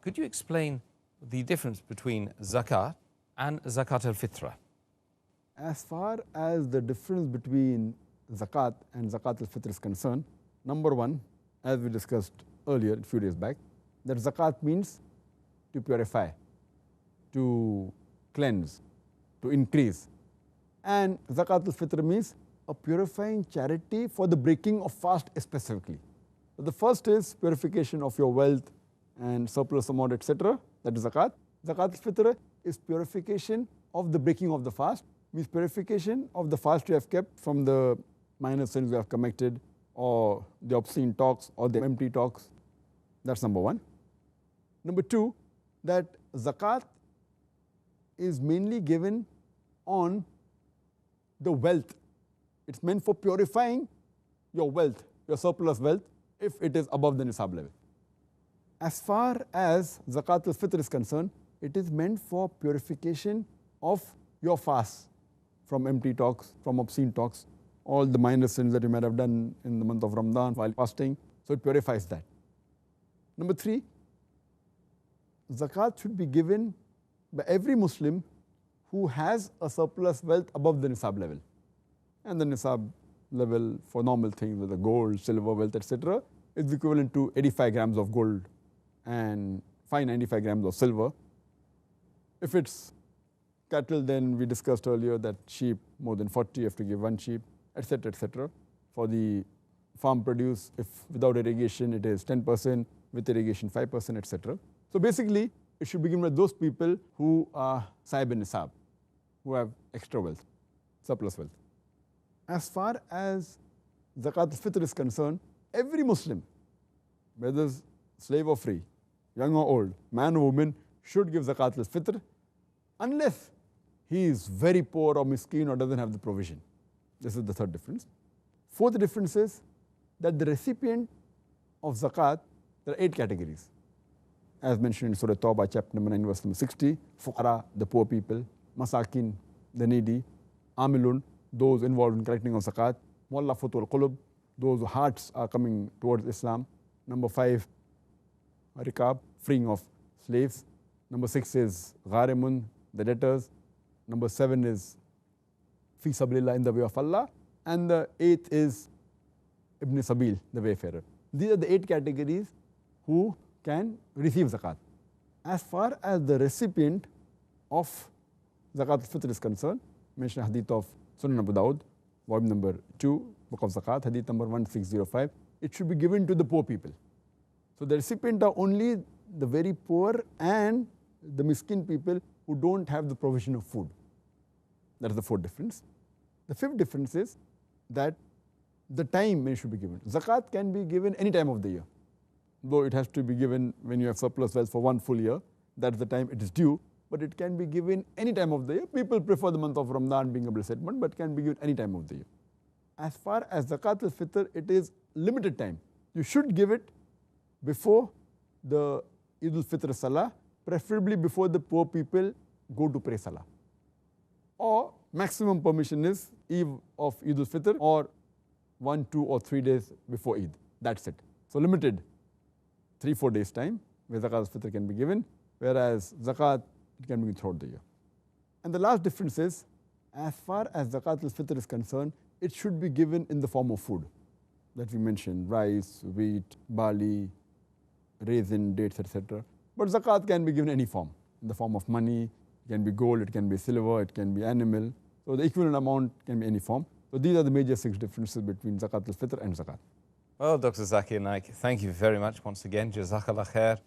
Could you explain the difference between zakat and zakat al-fitra? As far as the difference between zakat and zakat al-fitr is concerned, number one, as we discussed earlier, a few days back, that zakat means to purify, to cleanse, to increase. And zakat al-fitr means a purifying charity for the breaking of fast specifically. So the first is purification of your wealth and surplus amount, etc. That is zakat. Zakat al-fitr is purification of the breaking of the fast, means purification of the fast you have kept from the minor sins you have committed, or the obscene talks, or the empty talks. That's number one. Number two, that zakat is mainly given on the wealth. It's meant for purifying your wealth, your surplus wealth, if it is above the nisab level. As far as zakat al-fitr is concerned, it is meant for purification of your fast from empty talks, from obscene talks, all the minor sins that you might have done in the month of Ramadan while fasting. So it purifies that. Number three, zakat should be given by every Muslim who has a surplus wealth above the nisab level. And the nisab level for normal things, whether gold, silver, wealth, etc., is equivalent to 85 grams of gold and 595 grams of silver. If it's cattle, then we discussed earlier that sheep, more than 40, you have to give one sheep, etc., etc. For the farm produce, if without irrigation, it is 10%, with irrigation 5%, etc. So basically, it should begin with those people who are sahib nisab, who have extra wealth, surplus wealth. As far as zakat al-fitr is concerned, every Muslim, whether slave or free, young or old, man or woman, should give zakat al-fitr unless he is very poor or miskeen or doesn't have the provision. This is the third difference. Fourth difference is that the recipient of zakat, there are 8 categories. As mentioned in Surah Tawbah, chapter number 9, verse number 60, fuqara, the poor people, masakin, the needy, amilun, those involved in collecting of zakat, muallafatul qulub, those whose hearts are coming towards Islam. Number 5, rikab, freeing of slaves. Number 6 is gharimun, the debtors. Number 7 is fi sabilillah, in the way of Allah. And the 8th is ibn sabil, the wayfarer. These are the 8 categories who can receive zakat. As far as the recipient of zakat al-fitr is concerned, mentioned hadith of Sunan Abu Dawud, volume number 2, book of zakat, hadith number 1605, it should be given to the poor people. So the recipient are only the very poor and the miskin people who don't have the provision of food. That is the fourth difference. The fifth difference is that the time it should be given. Zakat can be given any time of the year, though it has to be given when you have surplus wealth for 1 full year. That's the time it is due. But it can be given any time of the year. People prefer the month of Ramadan being a blessed month, but can be given any time of the year. As far as zakat al-fitr, it is limited time. You should give it before the Eid al-Fitr Salah, preferably before the poor people go to pray Salah. Or maximum permission is Eve of Eid al-Fitr, or 1, 2, or 3 days before Eid. That's it. So limited 3-4 days time where zakat al-fitr can be given, whereas zakat, it can be given throughout the year. And the last difference is, as far as zakat al-fitr is concerned, it should be given in the form of food that we mentioned: rice, wheat, barley, raisin, dates, etc. But zakat can be given any form, in the form of money. It can be gold, it can be silver, it can be animal. So the equivalent amount can be any form. So these are the major 6 differences between zakat al-fitr and zakat. Well, Dr. Zakir Naik, thank you very much once again. Jazakallah khair.